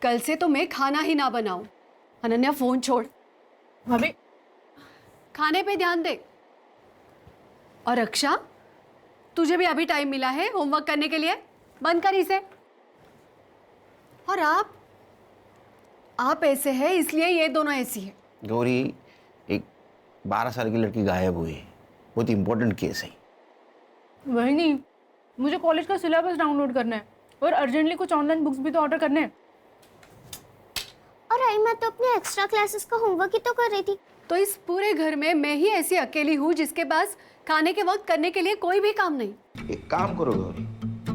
कल से तो मैं खाना ही ना बनाऊं। अनन्या फोन छोड़, भाभी खाने पे ध्यान दे। और रक्षा, तुझे भी अभी टाइम मिला है होमवर्क करने के लिए, बंद कर इसे। और आप ऐसे हैं इसलिए ये दोनों ऐसी है। गौरी, एक 12 साल की लड़की गायब हुई है, बहुत इंपॉर्टेंट केस है। वही नहीं, मुझे कॉलेज का सिलेबस डाउनलोड करना है और अर्जेंटली कुछ ऑनलाइन बुक्स भी तो ऑर्डर करने हैं। और आई मैं तो अपने एक्स्ट्रा क्लासेस का होमवर्क ही तो कर रही थी। तो इस पूरे घर में मैं ही ऐसी अकेली हूँ जिसके पास खाने के वक्त करने के लिए कोई भी काम नहीं। एक काम करो गौरी,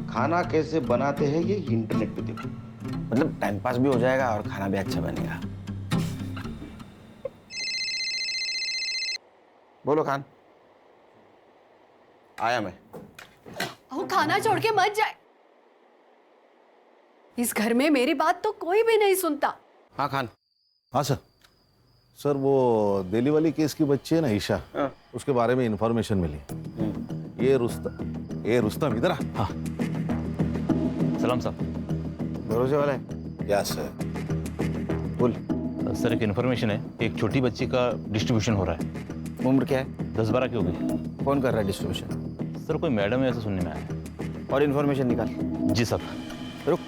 खाना कैसे बनाते हैं ये इंटरनेट पे देखो, मतलब टाइम पास भी हो जाएगा और खाना भी अच्छा बनेगा। बोलो खान। आया मैं। वो खाना छोड़ के मत जाए। इस घर में मेरी बात तो कोई भी नहीं सुनता। हाँ खान। हाँ सर। सर वो दिल्ली वाली केस की बच्ची है ना ईशा, उसके बारे में इंफॉर्मेशन मिली। ये रुस्तम इधर आ। हाँ सलाम साहब। भरोसे वाला है? क्या सर? बोल। सर एक इन्फॉर्मेशन है, एक छोटी बच्ची का डिस्ट्रीब्यूशन हो रहा है। उम्र क्या है? 10-12 की हो गई। कौन कर रहा है डिस्ट्रीब्यूशन? सर कोई मैडम है ऐसा सुनने में आया है। और इन्फॉर्मेशन निकाल। जी सर। रुक।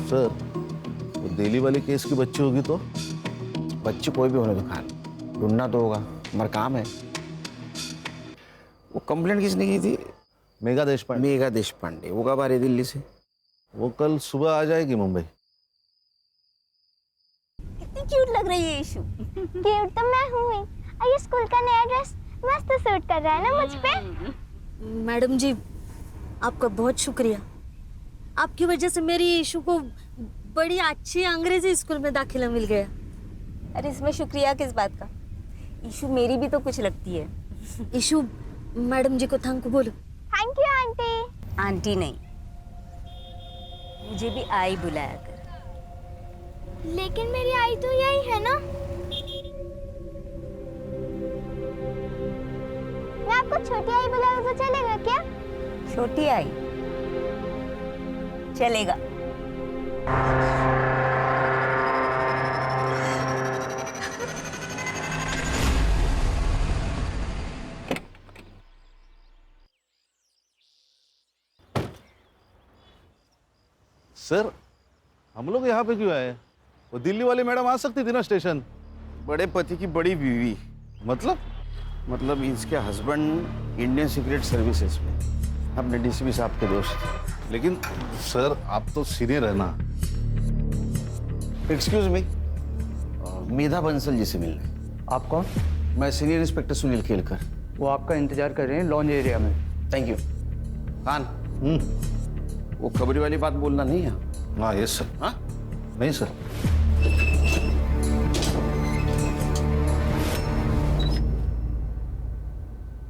सर वो दिल्ली वाली केस की बच्ची होगी तो? बच्ची कोई भी होने दो खान, ढूंढना तो होगा, हमारा काम है। वो कंप्लेंट किसने की थी? मेघा देशपांडे। मेघा देशपांडे। वो कब आ रही दिल्ली से? वो कल सुबह आ जाएगी मुंबई। कितनी क्यूट लग रही है ईशु। क्यूट तो मैं हूँ ही। और ये स्कूल का नया ड्रेस मस्त सूट कर रहा है ना मुझ पे। मैडम जी, आपका बहुत शुक्रिया। आपकी वजह से मेरी ईशु को बड़ी अच्छी अंग्रेजी स्कूल में दाखिला मिल गया। अरे इसमें शुक्रिया किस बात का? ईशु मेरी भी तो कुछ लगती है। ईशु मैडम जी को थैंक बोलो। Thank you aunty. आंटी नहीं, मुझे भी आई बुलाया कर। लेकिन मेरी आई तो यही है ना। मैं आपको छोटी आई बुलाऊं तो चलेगा क्या? छोटी आई चलेगा। सर हम लोग यहाँ पे क्यों आए? वो दिल्ली वाली मैडम आ सकती थी ना स्टेशन। बड़े पति की बड़ी बीवी। मतलब इसके हस्बैंड इंडियन सीक्रेट सर्विसेज में, अपने डीसीपी साहब के दोस्त। लेकिन सर आप तो सीनियर है ना। एक्सक्यूज मी, मेधा बंसल जी से मिलना है। आप कौन? मैं सीनियर इंस्पेक्टर सुनील खेलकर। वो आपका इंतजार कर रहे हैं लॉन्ज एरिया में। Thank you. खान, वो खबरी वाली बात बोलना नहीं है। हाँ यस सर। हाँ नहीं sir.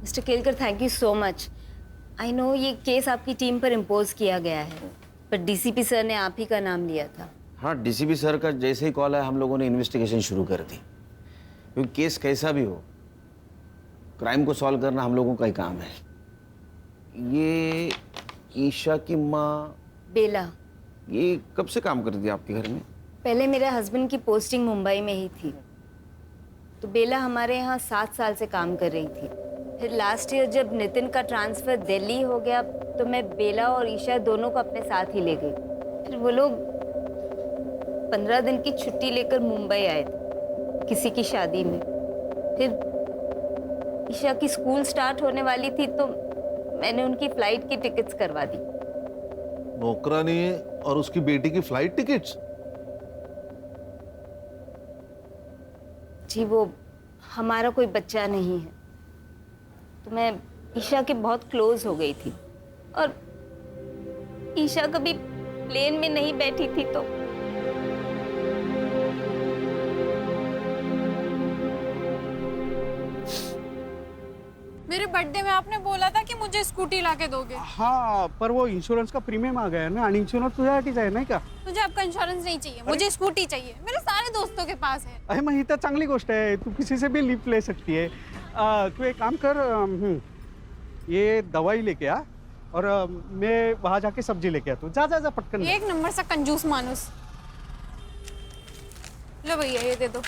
Mister Kelkar, thank you so much. I know ये केस आपकी टीम पर इम्पोज किया गया है, पर डीसीपी सर ने आप ही का नाम लिया था। हाँ, डीसीपी सर का जैसे ही कॉल आया हम लोगों ने इन्वेस्टिगेशन शुरू कर दी, क्योंकि केस कैसा भी हो, क्राइम को सॉल्व करना हम लोगों का ही काम है। ये ईशा की माँ बेला, ये कब से काम करती है आपके घर में? पहले मेरे हस्बैंड की पोस्टिंग मुंबई में ही थी, तो बेला हमारे यहाँ 7 साल से काम कर रही थी। फिर लास्ट ईयर जब नितिन का ट्रांसफ़र दिल्ली हो गया तो मैं बेला और ईशा दोनों को अपने साथ ही ले गई। फिर वो लोग 15 दिन की छुट्टी लेकर मुंबई आए थे किसी की शादी में। फिर ईशा की स्कूल स्टार्ट होने वाली थी तो मैंने उनकी फ़्लाइट की टिकट्स करवा दी। नौकरानी और उसकी बेटी की फ्लाइट टिकट्स? जी, वो हमारा कोई बच्चा नहीं है, तो मैं ईशा के बहुत क्लोज हो गई थी। और ईशा कभी प्लेन में नहीं बैठी थी तो मेरे बर्थडे में आपने बोला था कि मुझे स्कूटी लाके दोगे। हाँ, पर वो इंश्योरेंस का प्रीमियम आ गया है ना, आणि इंश्योरेंस तुझ्यासाठीच आहे नाही का? मुझे आपका इंश्योरेंस नहीं चाहिए, मुझे स्कूटी चाहिए। मेरे सारे दोस्तों के पास है। अरे मग ही तर चांगली गोष्ट आहे, तू किसी से भी लिफ्ट ले सकती है। तू एक काम कर, ये दवाई लेके आ और मैं वहाँ जाके सब्जी लेके आता हूँ। जा जा जा पटकन। एक नंबर सा कंजूस मानुस। लो भैया ये दे दो।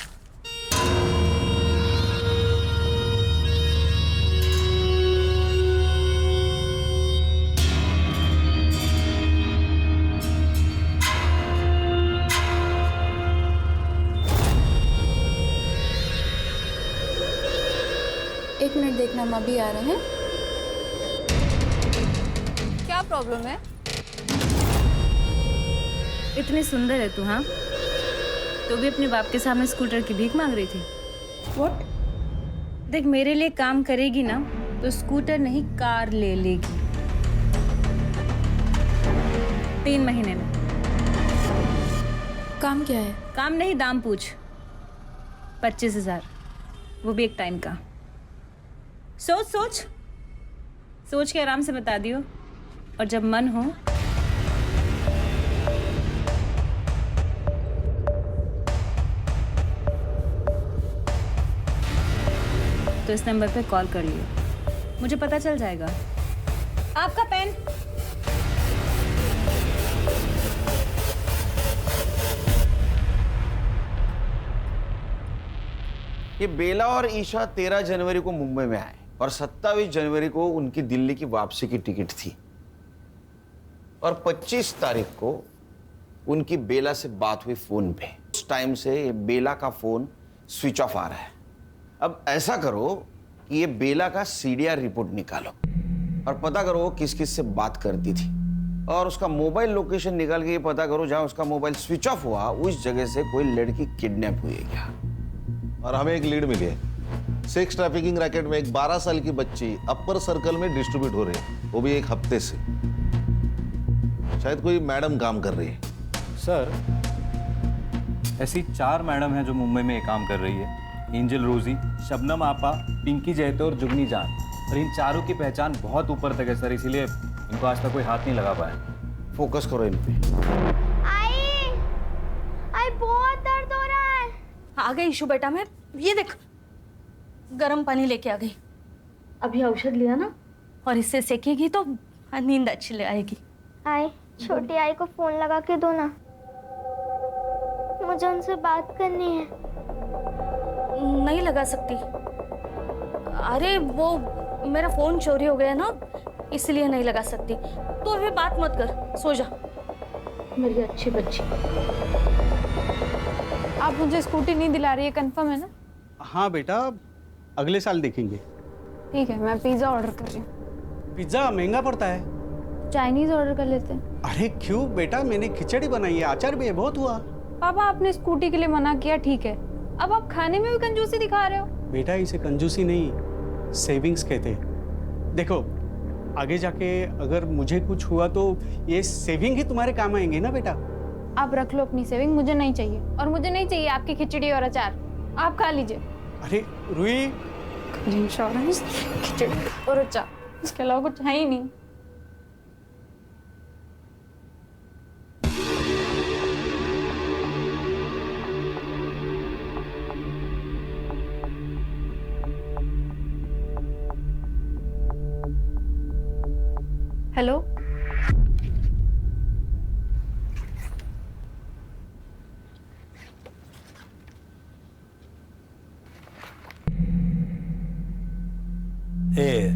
एक मिनट देखना, हम अभी आ रहे हैं। क्या प्रॉब्लम है? इतनी सुंदर है तू, हाँ? तो भी अपने बाप के सामने स्कूटर की भीख मांग रही थी। व्हाट? देख, मेरे लिए काम करेगी ना तो स्कूटर नहीं कार ले लेगी 3 महीने में। काम क्या है? काम नहीं, दाम पूछ। 25,000, वो भी एक टाइम का। सोच सोच सोच के आराम से बता दियो, और जब मन हो तो इस नंबर पे कॉल कर लियो, मुझे पता चल जाएगा। आपका पेन। ये बेला और ईशा 13 जनवरी को मुंबई में आए और 27 जनवरी को उनकी दिल्ली की वापसी की टिकट थी, और 25 तारीख को उनकी बेला से बात हुई फोन पे। उस टाइम से ये बेला का फोन स्विच ऑफ आ रहा है। अब ऐसा करो कि ये बेला का सीडीआर रिपोर्ट निकालो और पता करो वो किस किस से बात करती थी, और उसका मोबाइल लोकेशन निकाल के ये पता करो जहां उसका मोबाइल स्विच ऑफ हुआ उस जगह से कोई लड़की किडनैप हुई है क्या। और हमें एक लीड मिली है। सेक्स ट्रैफिकिंग रैकेट में एक 12 साल की बच्ची अपर सर्कल में डिस्ट्रीब्यूट हो रही है, वो भी एक हफ्ते से। शायद कोई मैडम काम कर रही है। सर, ऐसी 4 मैडम हैं जो मुंबई में ये काम कर रही है। एंजल रोजी, शबनम आपा, पिंकी जयतो और जुगनी जान। और इन चारों की पहचान बहुत ऊपर तक है सर, इसीलिए इनको आज तक कोई हाथ नहीं लगा पाया। फोकस करो इन पे। आई बहुत दर्द हो रहा है। आ गई ईशु बेटा, मैं ये देख गर्म पानी लेके आ गई। अभी औषध लिया ना, और इससे सेकेगी तो नींद अच्छी आएगी। आई, छोटी आई को फोन लगा के दो ना, मुझे उनसे बात करनी है। नहीं लगा सकती। अरे वो मेरा फोन चोरी हो गया ना, इसलिए नहीं लगा सकती। तो अभी बात मत कर, सो जा मेरी अच्छी बच्ची। आप मुझे स्कूटी नहीं दिला रही है, कंफर्म है ना? हाँ बेटा, अगले साल देखेंगे। ठीक है, मैं पिज्ज़ा ऑर्डर कर रही हूँ। पिज्जा महंगा पड़ता है। चाइनीज ऑर्डर कर लेते हैं। अरे क्यों बेटा, मैंने खिचड़ी बनाई है, अचार भी है, बहुत हुआ। पापा, आपने स्कूटी के लिए मना किया, ठीक है। अब आप खाने में भी कंजूसी दिखा रहे हो। बेटा इसे कंजूसी नहीं, सेविंग्स कहते हैं। देखो, आगे जाके अगर मुझे कुछ हुआ तो ये सेविंग ही तुम्हारे काम आएंगे ना बेटा। आप रख लो अपनी सेविंग, मुझे नहीं चाहिए। और मुझे नहीं चाहिए आपकी खिचड़ी और अचार, आप खा लीजिए। अरे रुई, इंश्योरेंस, खिचड़ी और अचार, इसके अलावा कुछ है ही नहीं। हेलो, ए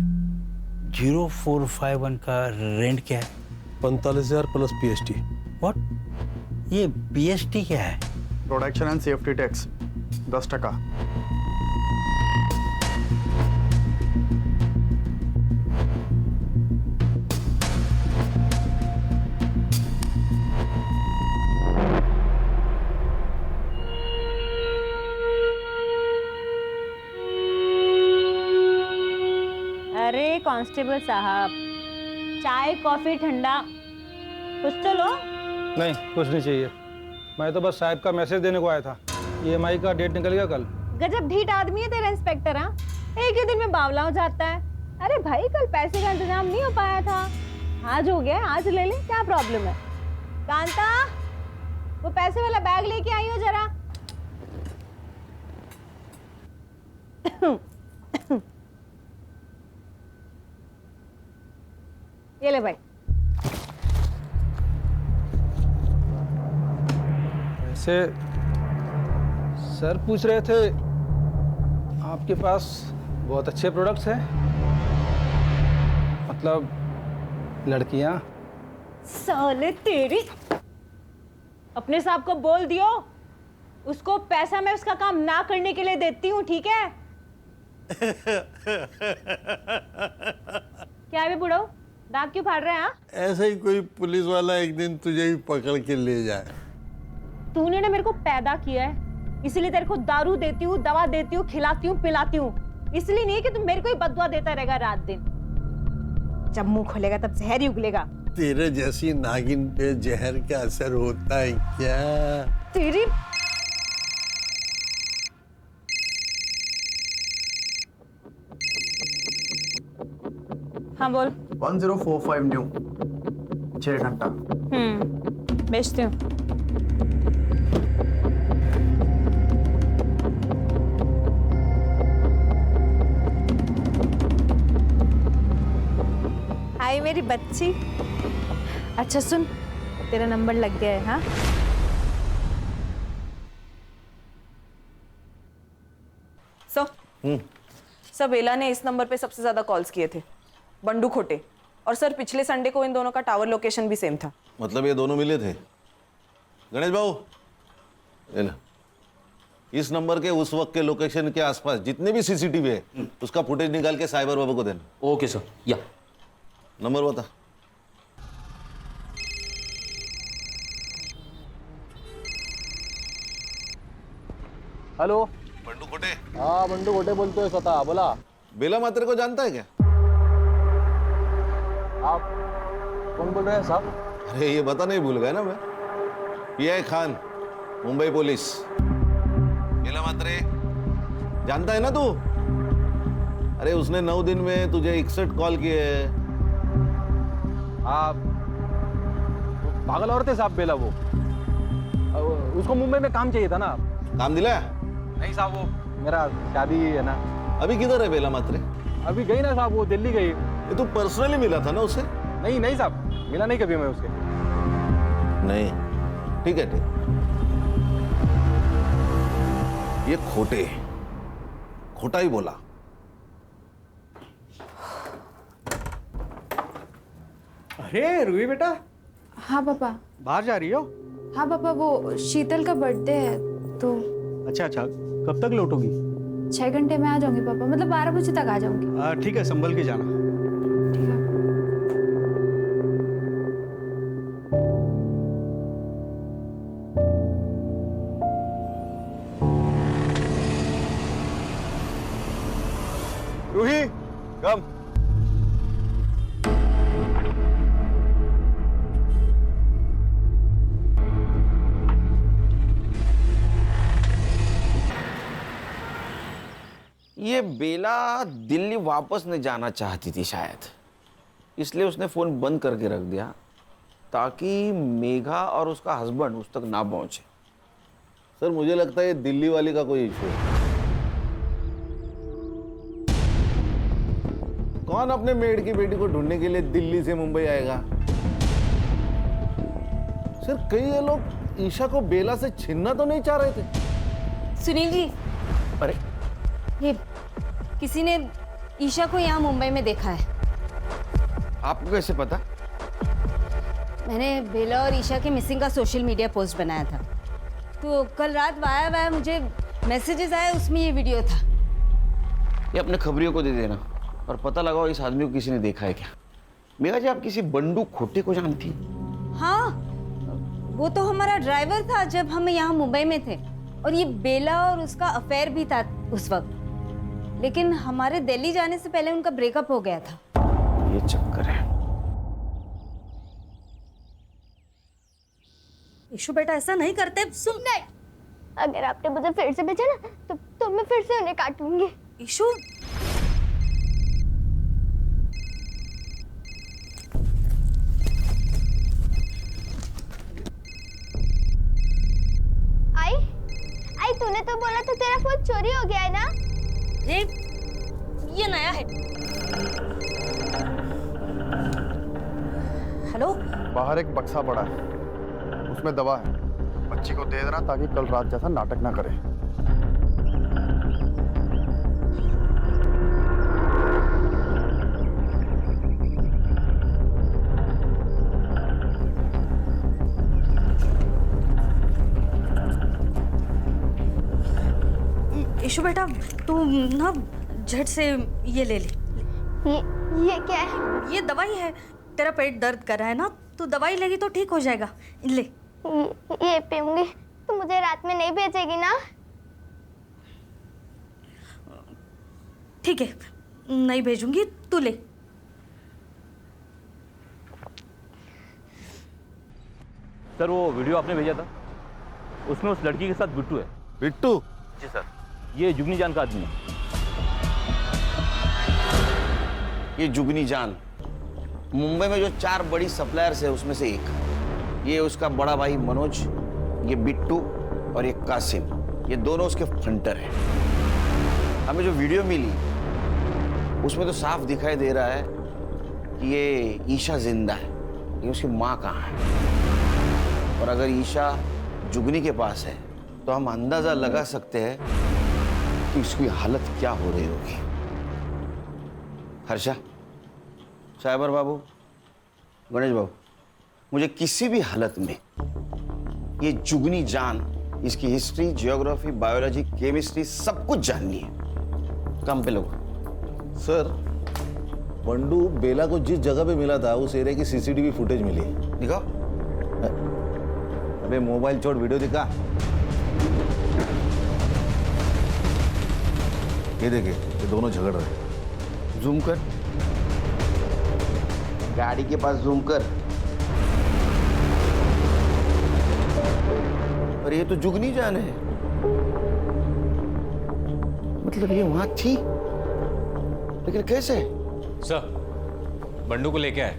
0451 का रेंट क्या है? 45,000 प्लस पीएसटी। व्हाट? ये पीएसटी क्या है? Production and safety tax 10%। अरे कांस्टेबल साहब, चाय कॉफी ठंडा कुछ तो लो। नहीं, कुछ नहीं चाहिए। मैं तो बस साहब का मैसेज देने को आया था। ईएमआई का डेट निकल गया कल। गजब ढीठ आदमी है तेरा इंस्पेक्टर। हाँ, एक ही दिन में बावला हो जाता है। अरे भाई, कल पैसे का इंतजाम नहीं हो पाया था, आज हो गया, आज ले ले, क्या प्रॉब्लम है? कांता, वो पैसे वाला बैग लेके आई हो जरा। ये ले भाई। वैसे सर पूछ रहे थे आपके पास बहुत अच्छे प्रोडक्ट्स हैं, मतलब लड़कियां। साले तेरी, अपने साहब को बोल दियो, उसको पैसा मैं उसका काम ना करने के लिए देती हूँ, ठीक है? क्या है बे बुढ़ऊ, दांत क्यों फाड़ रहे हैं? ऐसा ही कोई पुलिस वाला एक दिन तुझे भी पकड़ के ले जाए। तूने ना मेरे को पैदा किया है, इसलिए तेरे को दारू देती हूँ, दवा देती हूँ, खिलाती हूँ, पिलाती हूँ, इसलिए नहीं कि तू मेरे को ही बददुआ देता रहेगा रात दिन। जब मुंह खोलेगा तब जहर ही उगलेगा। तेरे जैसी नागिन पे जहर का असर होता है क्या? तेरी हाँ बोल। 1045 न्यू 6 घंटा। बेचती हूँ। हाय मेरी बच्ची। अच्छा सुन, तेरा नंबर लग गया है। हाँ सर बेला ने इस नंबर पे सबसे ज्यादा कॉल्स किए थे, बंडू खोटे। और सर पिछले संडे को इन दोनों का टावर लोकेशन भी सेम था। मतलब ये दोनों मिले थे? गणेश बाबू, ये लो। इस नंबर के उस वक्त के लोकेशन के आसपास जितने भी सीसीटीवी है उसका फुटेज निकाल के साइबर बाबू को देना। Okay sir. या नंबर बता। हेलो, बंडू खोटे। हाँ बंडू खोटे बोलते हो स्वतः, बोला। बेला मात्रे को जानता है क्या? आप कौन बोल रहे हैं साहब? अरे ये बता नहीं भूल गया ना मैं, पीआई खान, मुंबई पुलिस। बेला मात्रे जानता है ना तू? अरे उसने 9 दिन में तुझे 61 कॉल किए। आप पागल औरत है साहब बेला वो। उसको मुंबई में काम चाहिए था ना। काम दिलाया? नहीं साहब, वो मेरा शादी है ना। अभी किधर है बेला मात्रे? अभी गई ना साहब, वो दिल्ली गई। ये तू पर्सनली मिला था ना उससे? नहीं नहीं साहब, मिला नहीं कभी मैं उसके। नहीं, ठीक है ठीक। ये खोटे, खोटा ही बोला। अरे रूही बेटा, हाँ पापा। बाहर जा रही हो? हाँ पापा, वो शीतल का बर्थडे है तो। अच्छा अच्छा, कब तक लौटोगी? 6 घंटे में आ जाऊंगी पापा, मतलब 12 बजे तक आ जाऊंगी। ठीक है, संभल के जाना। ठीक है। रूही, कम। ये बेला दिल्ली वापस नहीं जाना चाहती थी शायद, इसलिए उसने फ़ोन बंद करके रख दिया ताकि मेघा और उसका हस्बैंड उस तक ना पहुंचे। सर मुझे लगता है ये दिल्ली वाली का कोई इशू है। कौन अपने मेड की बेटी को ढूंढने के लिए दिल्ली से मुंबई आएगा? सर कई ये लोग ईशा को बेला से छीनना तो नहीं चाह रहे थे? सुनील जी, अरे ये किसी ने ईशा को यहाँ मुंबई में देखा है। आपको कैसे पता? मैंने बेला और ईशा के मिसिंग का सोशल मीडिया पोस्ट बनाया था, तो कल रात वाया मुझे मैसेजेस आए, उसमें ये वीडियो था। ये अपने खबरियों को दे देना और पता लगाओ इस आदमी को किसी ने देखा है क्या। मेघा जी, आप किसी बंडू खोटे को जानती? हाँ, वो तो हमारा ड्राइवर था जब हम यहाँ मुंबई में थे, और ये बेला और उसका अफेयर भी था उस वक्त, लेकिन हमारे दिल्ली जाने से पहले उनका ब्रेकअप हो गया था। ये चक्कर है। ईशु बेटा ऐसा नहीं करते। सुन, नहीं, अगर आपने मुझे फिर से भेजा ना तो मैं फिर से उन्हें काटूंगी। ईशु, आई तूने तो बोला था तेरा फोन चोरी हो गया है ना? ये नया है। बाहर एक बक्सा पड़ा है, उसमें दवा है। बच्ची को दे देना ताकि कल रात जैसा नाटक ना करे। ईशु बेटा तू ना झट से ये ले ले। ये क्या है? ये दवाई है। तेरा पेट दर्द कर रहा है ना, तो दवाई लेगी तो ठीक हो जाएगा। ले। ये पीऊंगी तो मुझे रात में नहीं भेजेगी ना? ठीक है, नहीं भेजूंगी, तू ले। सर वो वीडियो आपने भेजा था, उसमें उस लड़की के साथ बिट्टू है। बिट्टू? जी सर, ये जुगनी जान का आदमी है। ये जुगनी जान मुंबई में जो 4 बड़ी सप्लायर्स है उसमें से एक। ये उसका बड़ा भाई मनोज, ये बिट्टू और ये कासिम, ये दोनों उसके फ्रंटर हैं। हमें जो वीडियो मिली उसमें तो साफ दिखाई दे रहा है कि ये ईशा जिंदा है, लेकिन उसकी माँ कहाँ है। और अगर ईशा जुगनी के पास है तो हम अंदाजा लगा सकते हैं कि उसकी हालत क्या हो रही होगी। हर्षा, साइबर बाबू, गणेश बाबू, मुझे किसी भी हालत में ये जुगनी जान, इसकी हिस्ट्री, जियोग्राफी, बायोलॉजी, केमिस्ट्री सब कुछ जाननी है। काम पे लोग। सर, बंडू बेला को जिस जगह पे मिला था उस एरिया की सीसीटीवी फुटेज मिली है। दिखाओ। अबे मोबाइल छोड़, वीडियो दिखा। ये देखे, ये दोनों झगड़ रहे हैं। जूम कर, गाड़ी के पास जूम कर। और ये तो जुगनी जान है, मतलब ये वहां थी, लेकिन कैसे? सर, बंडू को लेके आए।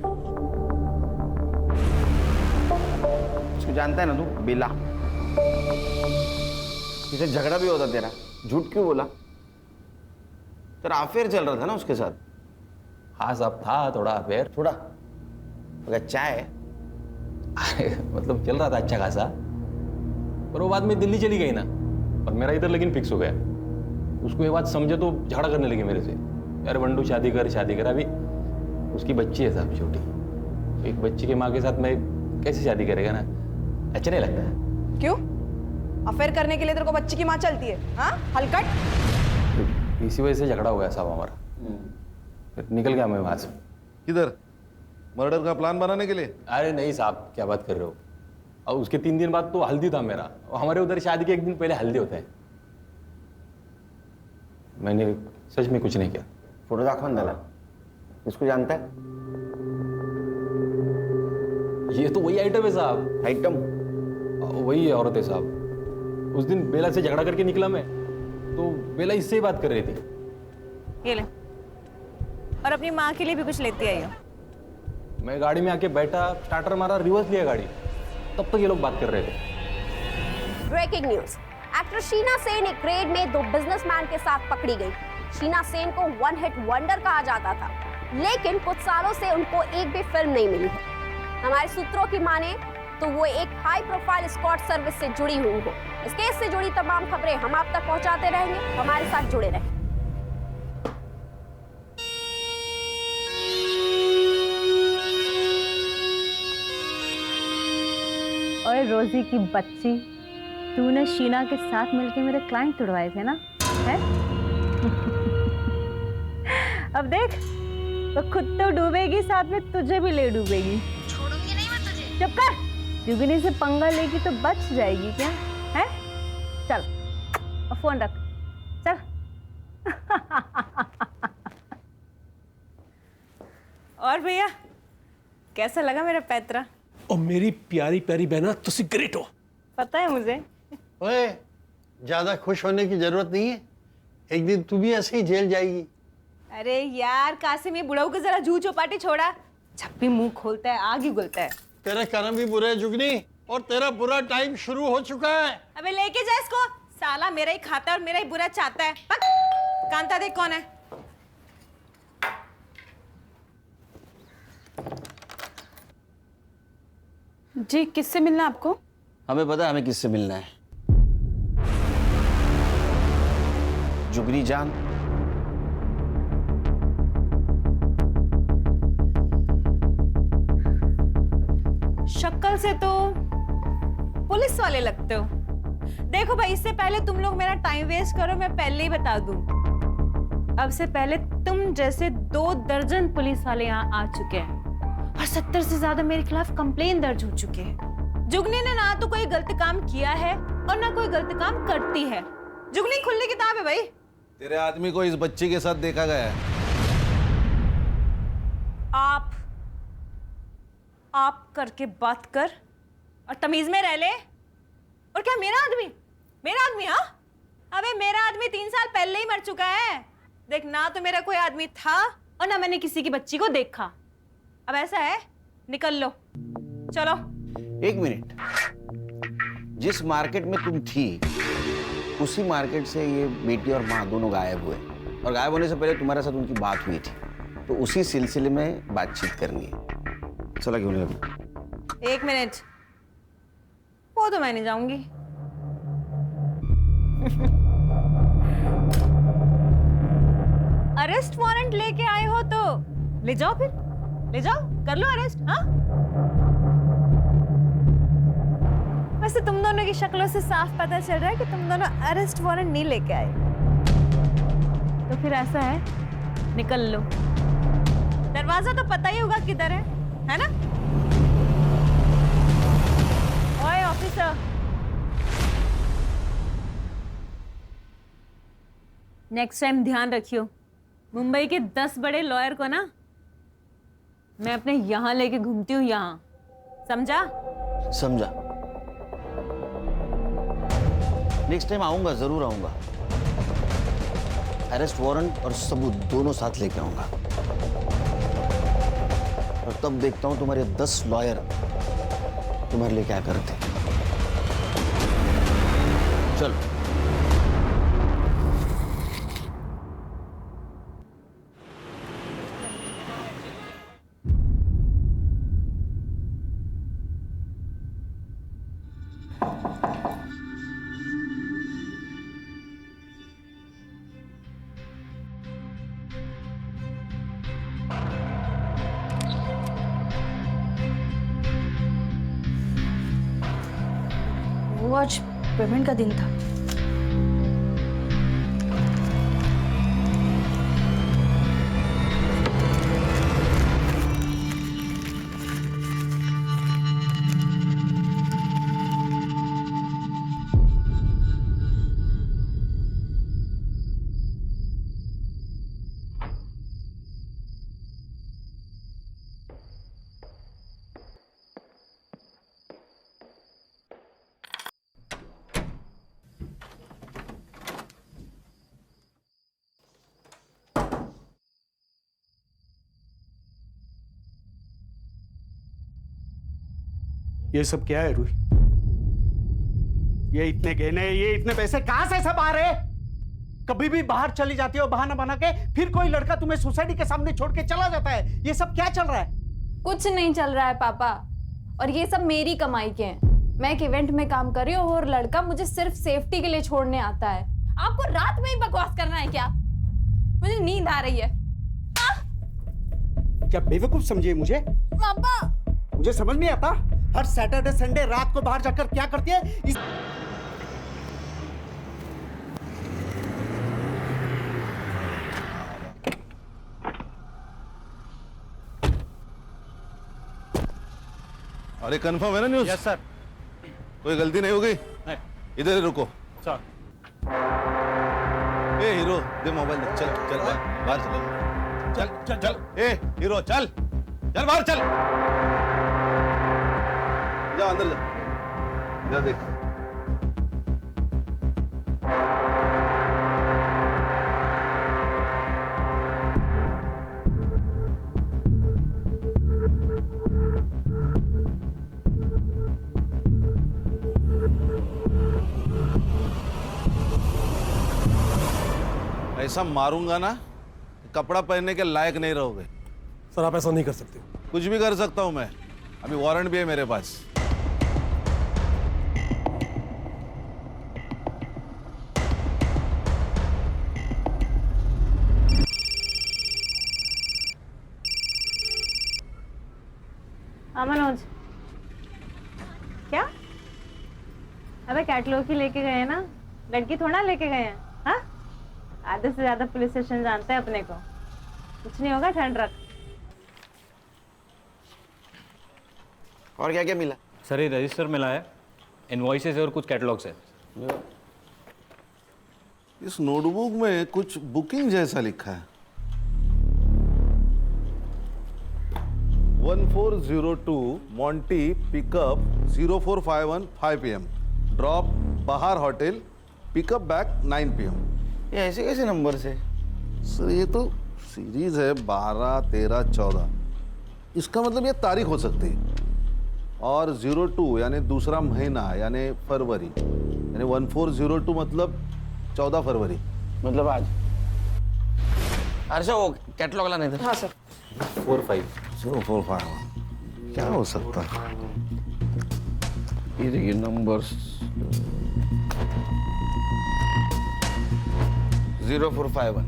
इसको जानता है ना तू, बेला। इसे झगड़ा भी होता तेरा, झूठ क्यों बोला? तेरा अफेयर चल रहा था ना उसके साथ? हाँ साहब, था थोड़ा अफेयर। थोड़ा? अगर चाय? अरे मतलब चल रहा था अच्छा खासा, पर वो बाद में दिल्ली चली गई ना, और मेरा इधर लेकिन फिक्स हो गया। उसको ये बात समझे तो झगड़ा करने लगी मेरे से। यार बंडू शादी कर, शादी कर। अभी उसकी बच्ची है साहब, छोटी। एक बच्ची के माँ के साथ मैं कैसे शादी करेगा ना, अच्छा नहीं लगता है। क्यों? अफेयर करने के लिए तेरे को बच्ची की माँ चलती है? हाँ, हलकट। इसी वजह से झगड़ा हो गया साहब हमारा। फिर निकल गया मैं वहां से। किधर? मर्डर का प्लान बनाने के लिए? अरे नहीं साहब, क्या बात कर रहे हो। और उसके 3 दिन बाद तो हल्दी था मेरा। हमारे उधर शादी के 1 दिन पहले हल्दी होता है। मैंने सच में कुछ नहीं किया। फोटो दाखवन झाला, इसको जानता है? ये तो वही आइटम है साहब। आइटम? वही है, औरत है साहब। उस दिन बेला से झगड़ा करके निकला मैं, तो बेला इससे ही बात कर रही थी। ये ले, और अपनी माँ के लिए भी कुछ लेती आई हो। मैं गाड़ी में आके बैठा, स्टार्टर मारा, रिवर्स लिया गाड़ी, तब तक ये लोग बात कर रहे थे। Breaking news, actress Sheena Sen एक रेड में 2 बिजनेसमैन के साथ पकड़ी गई। शीना सेन को 1 हिट वंडर कहा जाता था, लेकिन कुछ सालों से उनको एक भी फिल्म नहीं मिली है। हमारे सूत्रों की माने तो वो एक हाई प्रोफाइल स्कॉट सर्विस से जुड़ी हुई हो। इस केस से जुड़ी तमाम खबरें हम आप तक पहुंचाते रहेंगे, हमारे साथ जुड़े रहें। और रोजी की बच्ची, तूने शीना के साथ मिलके मेरे क्लाइंट तुड़वाए थे ना, है? अब देख, तो खुद तो डूबेगी, साथ में तुझे भी ले डूबेगी। छोड़ूंगी नहीं मैं तुझे। चुप कर, जुगनी से पंगा लेगी तो बच जाएगी क्या, है? चल, और फोन रख, चल। और भैया, कैसा लगा मेरा पैतरा? और मेरी प्यारी प्यारी बहना, तुसी ग्रेट हो। पता है मुझे। ओए, ज्यादा खुश होने की जरूरत नहीं है। एक दिन तू भी ऐसे ही जेल जाएगी। अरे यार कासिम, ये बुढ़ाऊ को जरा जू चौपाटी छोड़ा। जब भी मुंह खोलता है आग ही उगलता है। तेरे कर्म भी बुरे हैं जुगनी, और तेरा बुरा टाइम शुरू हो चुका है। अबे लेके जा इसको, साला मेरा ही खाता है और मेरा ही बुरा चाहता है। पक, कांता देख कौन है। जी, किससे मिलना है आपको? हमें पता है हमें किससे मिलना है। जुगनी जान। शक्ल से तो पुलिस वाले लगते हो। देखो भाई, इससे पहले तुम लोग मेरा टाइम वेस्ट करो, मैं पहले ही बता दूं। अब से पहले तुम जैसे 2 दर्जन पुलिस वाले यहाँ आ चुके हैं और 70 से ज्यादा मेरे खिलाफ कंप्लेन दर्ज हो चुके हैं। जुगनी ने ना तो कोई गलत काम किया है और ना कोई गलत काम करती है। जुगनी खुली किताब है भाई। तेरे आदमी को इस बच्ची के साथ देखा गया है। आप करके बात कर और तमीज में रह ले। और क्या मेरा आदमी हाँ? अबे मेरा आदमी 3 साल पहले ही मर चुका है। देख, ना तो मेरा कोई आदमी था और ना मैंने किसी की बच्ची को देखा। अब ऐसा है, निकल लो, चलो। 1 मिनट, जिस मार्केट में तुम थी उसी मार्केट से ये बेटी और माँ दोनों गायब हुए, और गायब होने से पहले तुम्हारे साथ उनकी बात हुई थी, तो उसी सिलसिले में बातचीत करनी है। चला क्यों नहीं अभी? 1 मिनट, वो तो मैं नहीं जाऊंगी। अरेस्ट वारंट लेके आए हो तो ले जाओ, फिर ले जाओ, कर लो अरेस्ट। हाँ, वैसे तुम दोनों की शक्लों से साफ पता चल रहा है कि तुम दोनों अरेस्ट वारंट नहीं लेके आए। तो फिर ऐसा है, निकल लो। दरवाजा तो पता ही होगा किधर है ना? ओए ऑफिसर, नेक्स्ट टाइम ध्यान रखियो, मुंबई के 10 बड़े लॉयर को ना मैं अपने यहाँ लेके घूमती हूँ, यहाँ, समझा? समझा। नेक्स्ट टाइम आऊंगा, जरूर आऊंगा। अरेस्ट वारंट और सबूत दोनों साथ लेके आऊंगा, और तब देखता हूं तुम्हारे 10 लॉयर तुम्हारे लिए क्या करते। चलो। वो आज पेमेंट का दिन था। ये सब क्या है रूही? ये इतने गहने, ये इतने पैसे कहां से सब आ रहे? कभी भी बाहर चली जाती हो बहाना बना के, फिर कोई लड़का तुम्हें सोसाइटी के सामने छोड़ के चला जाता है। ये सब क्या चल रहा है? कुछ नहीं चल रहा है पापा, और ये सब मेरी कमाई के हैं। मैं एक इवेंट में काम कर रही हूँ और लड़का मुझे सिर्फ सेफ्टी के लिए छोड़ने आता है। आपको रात में ही बकवास करना है क्या? मुझे नींद आ रही है। क्या बेवकूफ समझिए मुझे? पापा, मुझे समझ नहीं आता, हर सैटरडे संडे रात को बाहर जाकर क्या करती है? अरे कंफर्म है ना न्यूज़? Yes sir. कोई गलती नहीं होगी? इधर ही रुको। सर। ए हीरो, दे मोबाइल, चल चल बाहर चल, चल चल चल। ए हीरो, चल चल बाहर चल, जा अंदर जा देख। ऐसा मारूंगा ना, कपड़ा पहनने के लायक नहीं रहोगे। सर आप ऐसा नहीं कर सकते। कुछ भी कर सकता हूं मैं, अभी वारंट भी है मेरे पास। हाँ मनोज, क्या? अबे कैटलॉग ही लेके गए हैं ना, लड़की थोड़ा लेके गए हैं। हाँ, आधे से ज्यादा पुलिस स्टेशन जानते हैं अपने को। कुछ नहीं होगा, ठंड रख। और क्या क्या मिला? सर ये रजिस्टर मिला है, इनवॉइसेस और कुछ कैटलॉग्स है। इस नोटबुक में कुछ बुकिंग जैसा लिखा है। 1402 मॉन्टी पिकअप 0451 5 PM ड्रॉप बहार होटल पिकअप बैक 9 PM। ये ऐसे कैसे नंबर से? सर ये तो सीरीज है 12, 13, 14। इसका मतलब ये तारीख हो सकती है। और 02 यानी दूसरा महीना यानी फरवरी, यानी 1402 मतलब 14 फरवरी, मतलब आज। अर्षा वो कैटलॉग लाने थे। हाँ सर। 045 क्या हो सकता है? ये देखिए नंबर्स 0451।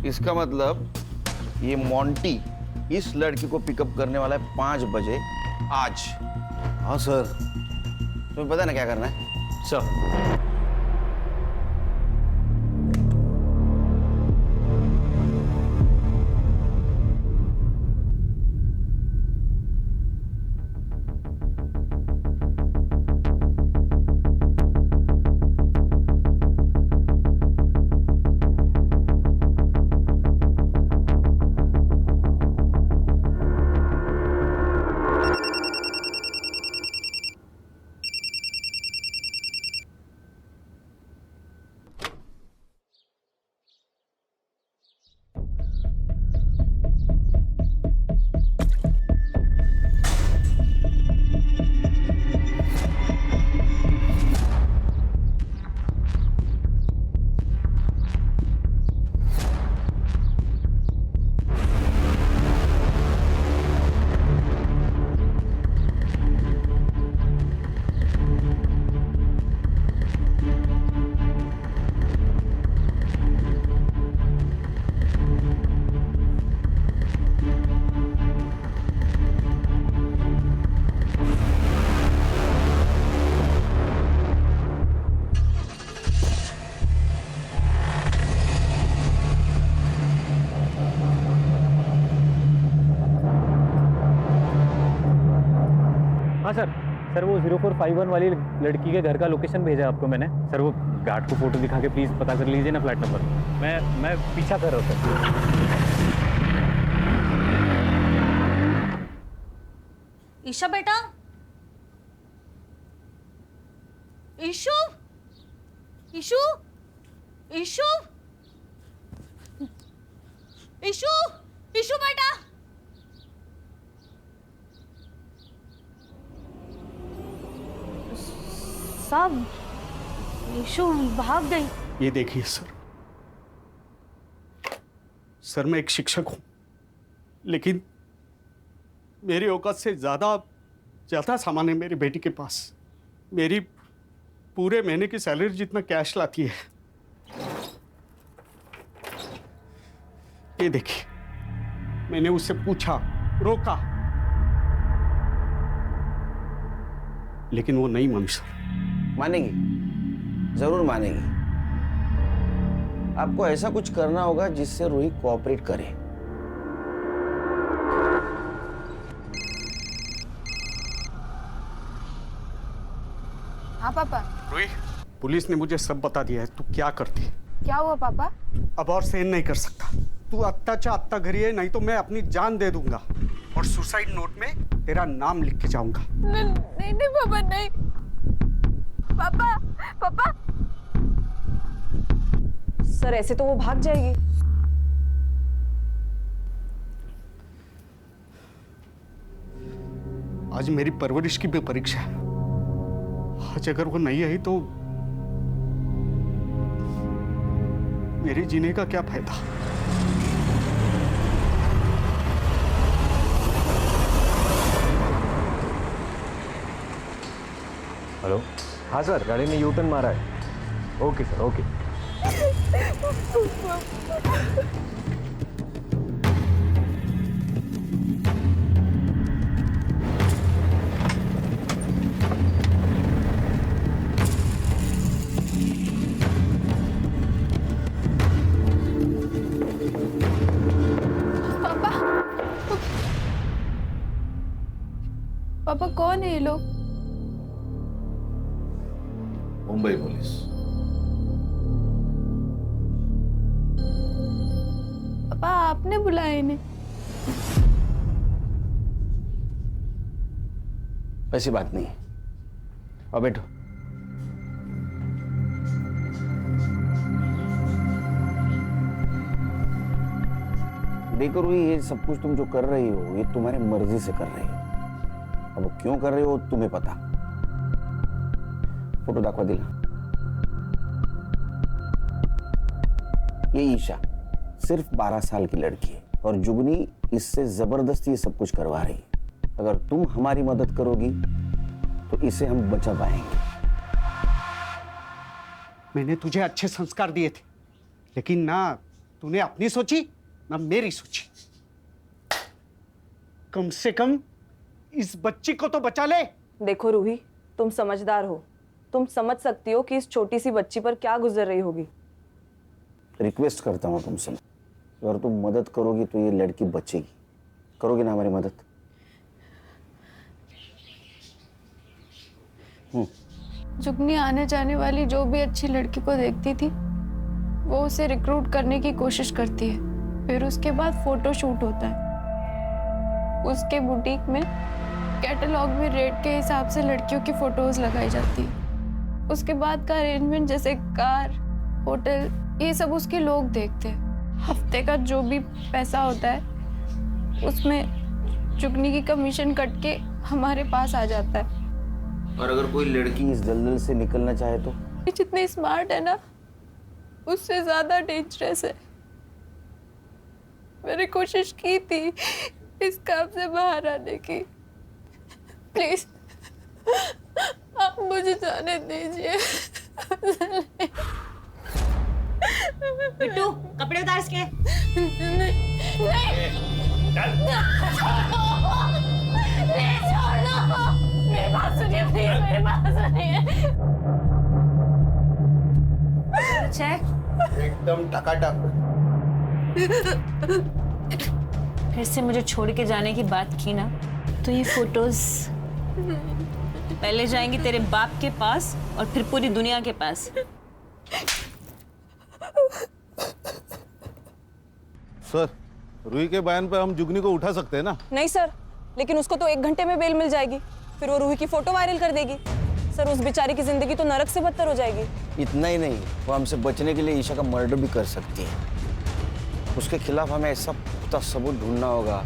इसका मतलब ये मॉन्टी इस लड़की को पिकअप करने वाला है 5 बजे आज। हाँ सर। तुम्हें पता है ना क्या करना है? सर हाँ सर वो 0451 वाली लड़की के घर का लोकेशन भेजा आपको मैंने। सर वो गार्ड को फोटो दिखा के प्लीज़ पता कर लीजिए ना फ्लैट नंबर। मैं पीछा कर रहा हूँ सर। ईशा बेटा, ईशु, ईशु, ईशु, ईशु, ईशु बेटा। साहब, ईशु भाग गई। ये देखिए सर मैं एक शिक्षक हूं, लेकिन मेरी औकात से ज्यादा सामान है मेरी बेटी के पास। मेरी पूरे महीने की सैलरी जितना कैश लाती है। ये देखिए, मैंने उससे पूछा, रोका, लेकिन वो नहीं मानी सर। मानेगी, जरूर मानेगी। आपको ऐसा कुछ करना होगा जिससे रूही कोऑपरेट करे। हाँ पापा। रूही, पुलिस ने मुझे सब बता दिया है। तू क्या करती? क्या हुआ पापा? अब और सहन नहीं कर सकता। तू अत्ता अत्ता घरी है, नहीं तो मैं अपनी जान दे दूंगा और सुसाइड नोट में तेरा नाम लिख के जाऊंगा। नहीं नहीं पापा, नहीं पापा। पापा सर ऐसे तो वो भाग जाएगी। आज मेरी परवरिश की भी परीक्षा है। आज अगर वो नहीं आई तो मेरे जीने का क्या फायदा? हेलो। हाँ सर, गाड़ी ने यू टर्न मारा है। Okay sir, okay. पापा कौन है ये लोग? मुंबई पुलिस। पापा आपने बुलाया इन्हें? ऐसी बात नहीं है। और बैठो। देखो रूही, ये सब कुछ तुम जो कर रही हो ये तुम्हारी मर्जी से कर रही हो। अब क्यों कर रहे हो तुम्हें पता। फोटो दाखवा दिला। ये ईशा सिर्फ 12 साल की लड़की है और जुगनी इससे जबरदस्ती ये सब कुछ करवा रही है। अगर तुम हमारी मदद करोगी तो इसे हम बचा पाएंगे। मैंने तुझे अच्छे संस्कार दिए थे, लेकिन ना तूने अपनी सोची ना मेरी सोची। कम से कम इस बच्ची को तो बचा ले। देखो रूही, तुम समझदार हो, तुम समझ सकती हो कि इस छोटी सी बच्ची पर क्या गुजर रही होगी। रिक्वेस्ट करता हूँ तुमसे, अगर तुम मदद करोगी तो ये लड़की बचेगी। करोगी ना हमारी मदद? जुगनी आने जाने वाली जो भी अच्छी लड़की को देखती थी वो उसे रिक्रूट करने की कोशिश करती है। फिर उसके बाद फोटो शूट होता है। उसके बुटीक में कैटलॉग में रेट के हिसाब से लड़कियों की फोटोज लगाई जाती है। उसके बाद का अरेंजमेंट जैसे कार, होटल, ये सब उसके लोग देखते हैं। हफ्ते का जो भी पैसा होता है उसमें जुगनी की कमीशन कट के हमारे पास आ जाता है। और अगर कोई लड़की इस दलदल से निकलना चाहे तो? ये जितनी स्मार्ट है ना उससे ज्यादा डेंजरस है। मैंने कोशिश की थी इस काम से बाहर आने की। प्लीज आप मुझे जाने दीजिए। बिट्टू, कपड़े उतार इसके। मेरी बात सुनिए प्लीज, मेरी बात सुनिए। एकदम टकाटक। फिर से मुझे छोड़ के जाने की बात की ना तो ये फोटोज पहले जाएंगी तेरे बाप के पास और फिर पूरी दुनिया के पास। सर, रूही के बयान पर हम जुगनी को उठा सकते हैं ना? नहीं सर, लेकिन उसको तो 1 घंटे में बेल मिल जाएगी, फिर वो रूही की फोटो वायरल कर देगी। सर, उस बेचारी की जिंदगी तो नरक से बदतर हो जाएगी। इतना ही नहीं, वो हमसे बचने के लिए ईशा का मर्डर भी कर सकती है। उसके खिलाफ हमें ऐसा पुख्ता सबूत ढूंढना होगा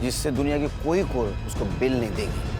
जिससे दुनिया की कोई कोर्ट उसको बेल नहीं देगी।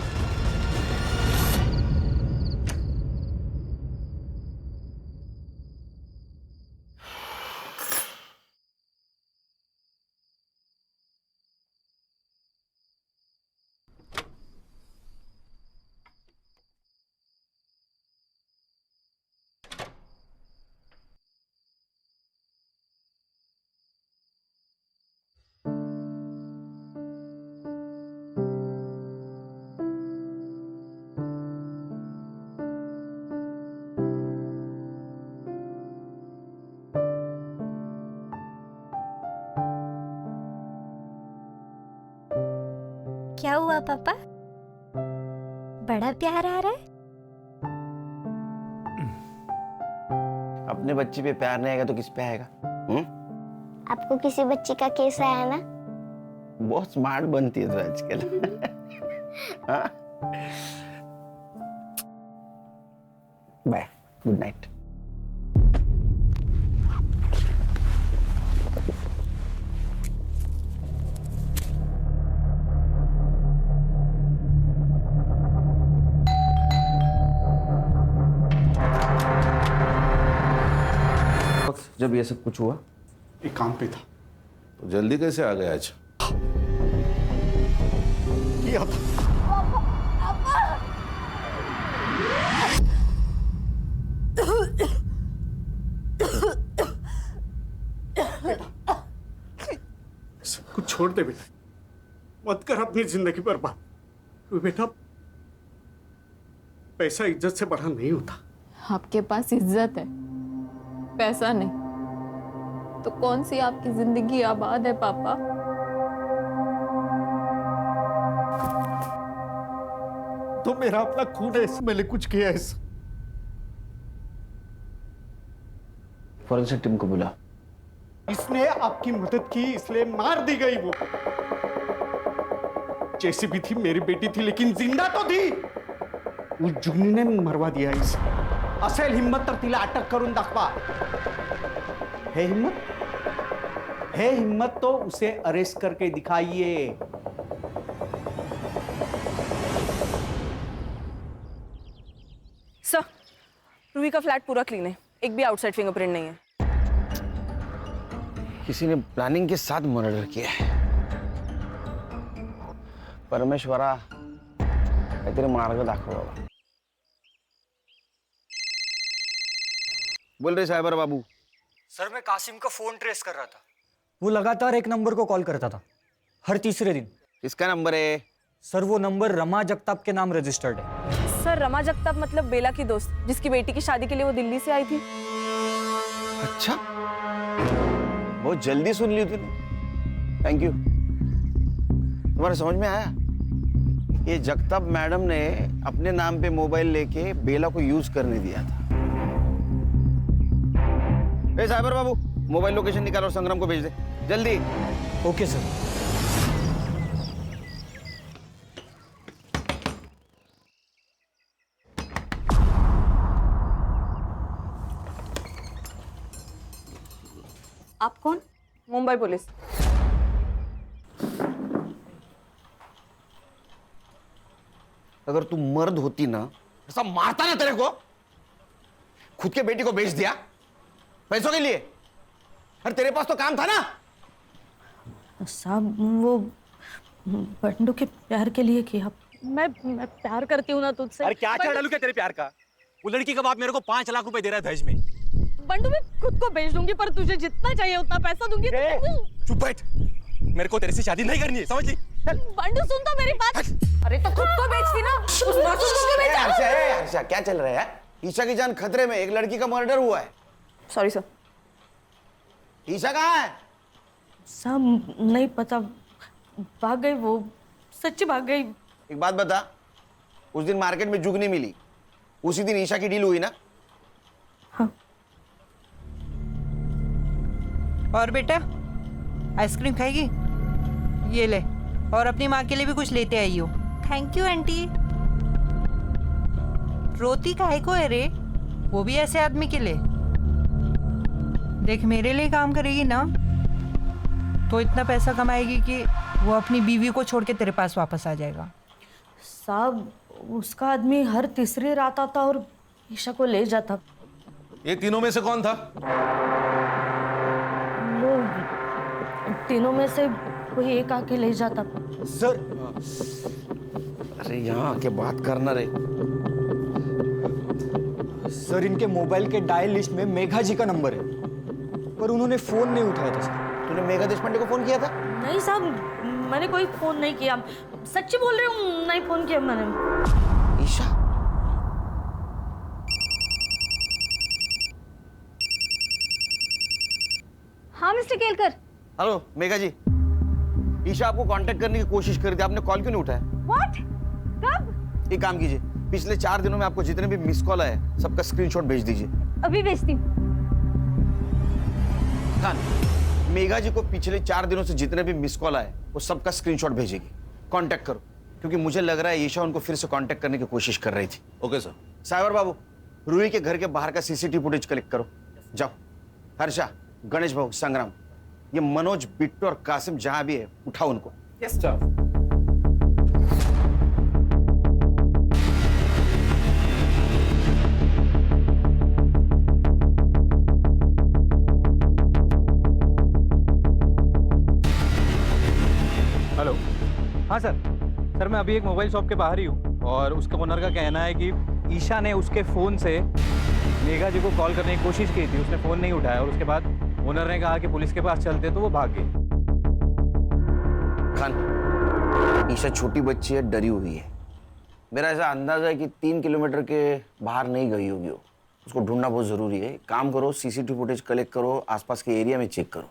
क्या हुआ पापा? बड़ा प्यार आ रहा है? अपने बच्चे पे प्यार नहीं आएगा तो किस पे आएगा? आपको किसी बच्ची का केस आया ना? बहुत स्मार्ट बनती है तो आजकल। हाँ? Bye, good night. जब ये सब कुछ हुआ एक काम पे था। तो जल्दी कैसे आ गए आज? किया था। सब कुछ छोड़ दे बेटा, मत कर अपनी जिंदगी बर्बाद। बेटा, पैसा इज्जत से बड़ा नहीं होता। आपके पास इज्जत है, पैसा नहीं, तो कौन सी आपकी जिंदगी आबाद है पापा? तो मेरा अपना खून है, मैंने कुछ किया है। फॉरेंसिक टीम को बुला। इसने आपकी मदद की इसलिए मार दी गई। वो जैसी भी थी मेरी बेटी थी, लेकिन जिंदा तो थी। उस जुगनी ने मरवा दिया इसे। असेल हिम्मत तर तिला अटक करून दाखवा। है हिम्मत? है हिम्मत तो उसे अरेस्ट करके दिखाइए। सर, रूही का फ्लैट पूरा क्लीन है, एक भी आउटसाइड फिंगरप्रिंट नहीं है। किसी ने प्लानिंग के साथ मर्डर किया है। परमेश्वरा काहीतरी मार्ग दाखव बाबा। बोल रहे साइबर बाबू। सर, मैं कासिम का फोन ट्रेस कर रहा था। वो लगातार एक नंबर को कॉल करता था, हर तीसरे दिन। किसका नंबर है? सर, वो नंबर रमा जगताप के नाम रजिस्टर्ड है। सर, रमा जगताप मतलब बेला की दोस्त, जिसकी बेटी की शादी के लिए वो दिल्ली से आई थी। अच्छा, बहुत जल्दी सुन ली तूने। Thank you. तुम्हारे समझ में आया? ये जगताप मैडम ने अपने नाम पे मोबाइल लेके बेला को यूज करने दिया था। ए साइबर बाबू, मोबाइल लोकेशन निकालो और संग्राम को भेज दे जल्दी। Okay sir. आप कौन? मुंबई पुलिस। अगर तू मर्द होती ना, ऐसा मारता ना तेरे को। खुद के बेटी को बेच दिया पैसों के लिए। अरे तेरे पास तो काम था ना। साहब, वो बंडू के प्यार के लिए किया। मैं प्यार करती हूँ ना तुझसे। अरे क्या डालू क्या तेरे प्यार का? वो लड़की का बाप मेरे को 5 लाख रुपए दे रहा है दहेज में। बंडू, मैं खुद को बेच दूंगी, पर तुझे जितना चाहिए उतना पैसा दूंगी। चुप बैठ, मेरे को तेरे से शादी नहीं करनी है, समझ ली? बंडू, सुन तो मेरी बात। अरे तो खुद को बेचती ना, उस मासूम को बेच। हर्षा, क्या चल रहा है? ईशा की जान खतरे में, एक लड़की का मर्डर हुआ है। Sorry sir. ईशा कहाँ है? साहब, नहीं पता, भाग गई वो, सच्ची भाग गई। एक बात बता, उस दिन मार्केट में जुगनी मिली, उसी दिन ईशा की डील हुई ना? हाँ। और बेटा, आइसक्रीम खाएगी? ये ले, और अपनी माँ के लिए भी कुछ लेते आई हो। Thank you aunty. रोती काहे को है रे? वो भी ऐसे आदमी के लिए। देख, मेरे लिए काम करेगी ना तो इतना पैसा कमाएगी कि वो अपनी बीवी को छोड़ के तेरे पास वापस आ जाएगा। साहब, उसका आदमी हर तीसरी रात आता और ईशा को ले जाता। ये तीनों में से कौन था? वो तीनों में से कोई एक आके ले जाता। सर, अरे यहाँ आके बात करना रे। सर, इनके मोबाइल के डायल लिस्ट में मेघा जी का नंबर है, पर उन्होंने फोन नहीं उठाया था सर। तूने मेघा देशपांडे को फोन किया था? नहीं साहब, मैंने कोई फोन नहीं किया। सच्ची बोल रही हूँ, नहीं फोन किया मैंने। ईशा? हाँ मिस्टर केलकर। हेलो मेघा जी, ईशा आपको कांटेक्ट करने की कोशिश कर रही थी, आपने कॉल क्यों नहीं उठाया? व्हाट? कब? एक काम कीजिए, पिछले 4 दिनों में आपको जितने भी मिस कॉल आए सबका स्क्रीनशॉट भेज दीजिए। अभी भेजती हूँ। खान, मेघा जी को पिछले 4 दिनों से जितने भी मिस कॉल आए वो सबका स्क्रीनशॉट भेजेगी। कांटेक्ट करो, क्योंकि मुझे लग रहा है ईशा उनको फिर से कांटेक्ट करने की कोशिश कर रही थी। Okay sir. साइबर बाबू, रूही के घर के बाहर का सीसीटीवी फुटेज कलेक्ट करो। जाओ। हर्षा, गणेश भाऊ, संग्राम, ये मनोज, बिट्टू और कासिम जहां भी है उठाओ उनको। Yes sir. हेलो। हाँ सर, मैं अभी एक मोबाइल शॉप के बाहर ही हूँ और उसके ओनर का कहना है कि ईशा ने उसके फ़ोन से मेघा जी को कॉल करने की कोशिश की थी, उसने फ़ोन नहीं उठाया और उसके बाद ओनर ने कहा कि पुलिस के पास चलते तो वो भाग गई। खान, ईशा छोटी बच्ची है, डरी हुई है। मेरा ऐसा अंदाजा है कि 3 किलोमीटर के बाहर नहीं गई होगी वो। उसको ढूंढना बहुत ज़रूरी है। काम करो, सीसीटीवी फुटेज कलेक्ट करो, आसपास के एरिया में चेक करो।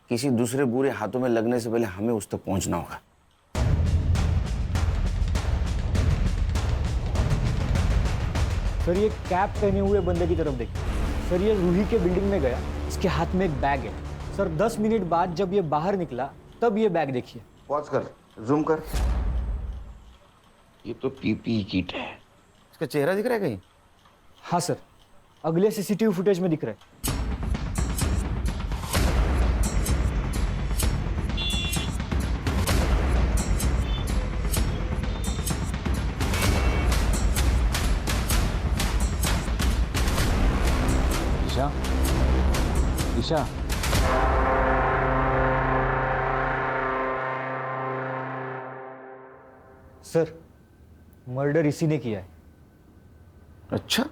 किसी दूसरे बुरे हाथों में लगने से पहले हमें उस तक पहुंचना होगा। सर ये कैप पहने हुए बंदे की तरफ देखिए। सर ये रूही के बिल्डिंग में गया, इसके हाथ में एक बैग है। सर 10 मिनट बाद जब ये बाहर निकला तब ये बैग देखिए। पॉज कर, जूम कर। ये तो पीपीई किट है। इसका चेहरा दिख रहा है कहीं? हाँ सर, अगले सीसीटीवी फुटेज में दिख रहा है। ईशा, ईशा, सर मर्डर इसी ने किया है। अच्छा,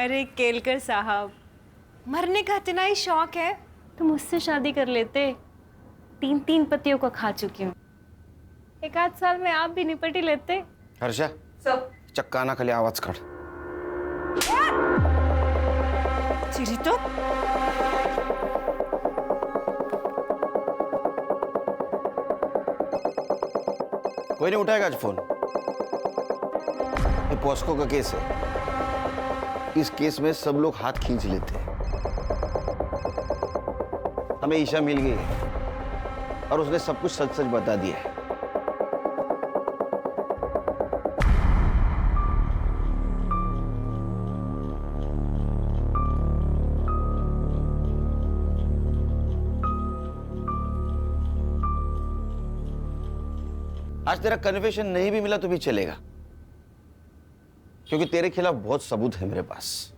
अरे केलकर साहब, मरने का इतना ही शौक है तो मुझसे शादी कर लेते। 3 पतियों को खा चुकी हूँ, 1 आध साल में आप भी निपट ही लेते। हर्षा, चक्का ना खाली आवाज काढ। चिरी तो कोई नहीं उठाएगा आज फोन। ये पॉस्को का केस है। इस केस में सब लोग हाथ खींच लेते हैं। हमें ईशा मिल गई है और उसने सब कुछ सच सच बता दिया है। आज तेरा कन्फेशन नहीं भी मिला तो भी चलेगा, क्योंकि तेरे खिलाफ बहुत सबूत है मेरे पास।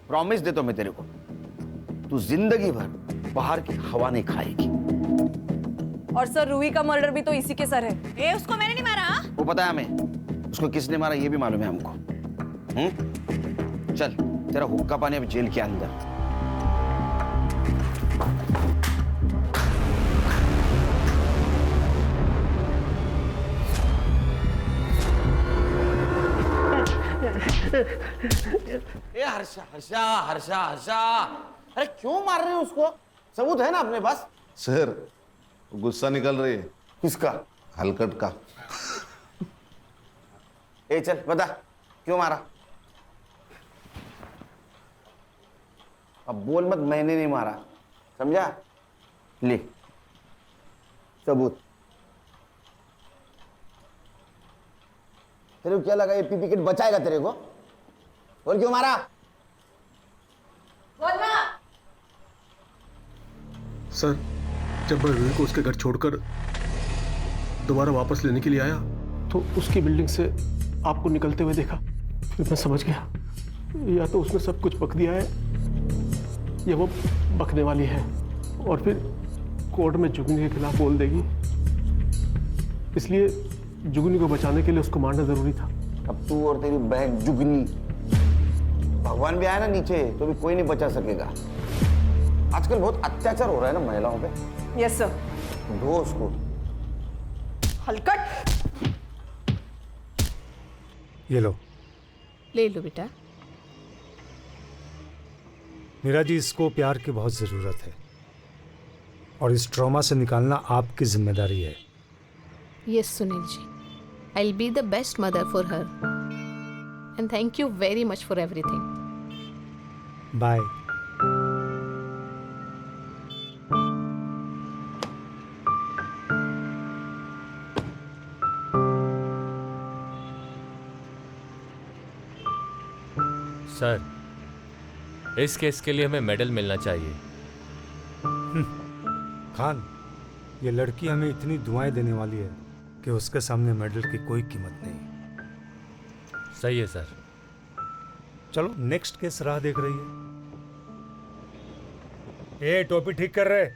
प्रॉमिस देता हूं मैं तेरे को, तू जिंदगी भर बाहर की हवा नहीं खाएगी। और सर रूही का मर्डर भी तो इसी के सर है। उसको मैंने नहीं मारा। वो पता है हमें, उसको किसने मारा ये भी मालूम है हमको। चल, तेरा हुक्का पानी अब जेल के अंदर। ए हर्षा हर्षा हर्षा हर्षा, अरे क्यों मार रहे हो उसको? सबूत है ना अपने पास। सर गुस्सा निकल रही है। किसका? हलकट का। ए चल बता, क्यों मारा? अब बोल मत मैंने नहीं मारा, समझा? ले सबूत। तेरे को क्या लगा ये पीपी किट बचाएगा तेरे को? और क्यों मारा? बोलना। सर, जब मैं रूही को उसके घर छोड़कर दोबारा वापस लेने के लिए आया तो उसकी बिल्डिंग से आपको निकलते हुए देखा। फिर मैं समझ गया, या तो उसने सब कुछ बक दिया है या वो बकने वाली है, और फिर कोर्ट में जुगनी के खिलाफ बोल देगी। इसलिए जुगनी को बचाने के लिए उसको मारना जरूरी था। अब तू और तेरी बहन जुगनी, भगवान भी आया ना नीचे तो भी कोई नहीं बचा सकेगा। आजकल बहुत अत्याचार हो रहा है ना महिलाओं पे। Yes sir. दो उसको। हलकट। ये लो। ले लो बेटा। मीरा जी, इसको प्यार की बहुत ज़रूरत है और इस ट्रॉमा से निकालना आपकी जिम्मेदारी है। Yes Sunil ji, I will be the best mother for her and thank you very much for everything. Bye. Sir, इस केस के लिए हमें मेडल मिलना चाहिए। खान, ये लड़की हमें इतनी दुआएं देने वाली है कि उसके सामने मेडल की कोई कीमत नहीं। सही है सर। चलो नेक्स्ट केस राह देख रही है। ए टोपी ठीक कर रहे।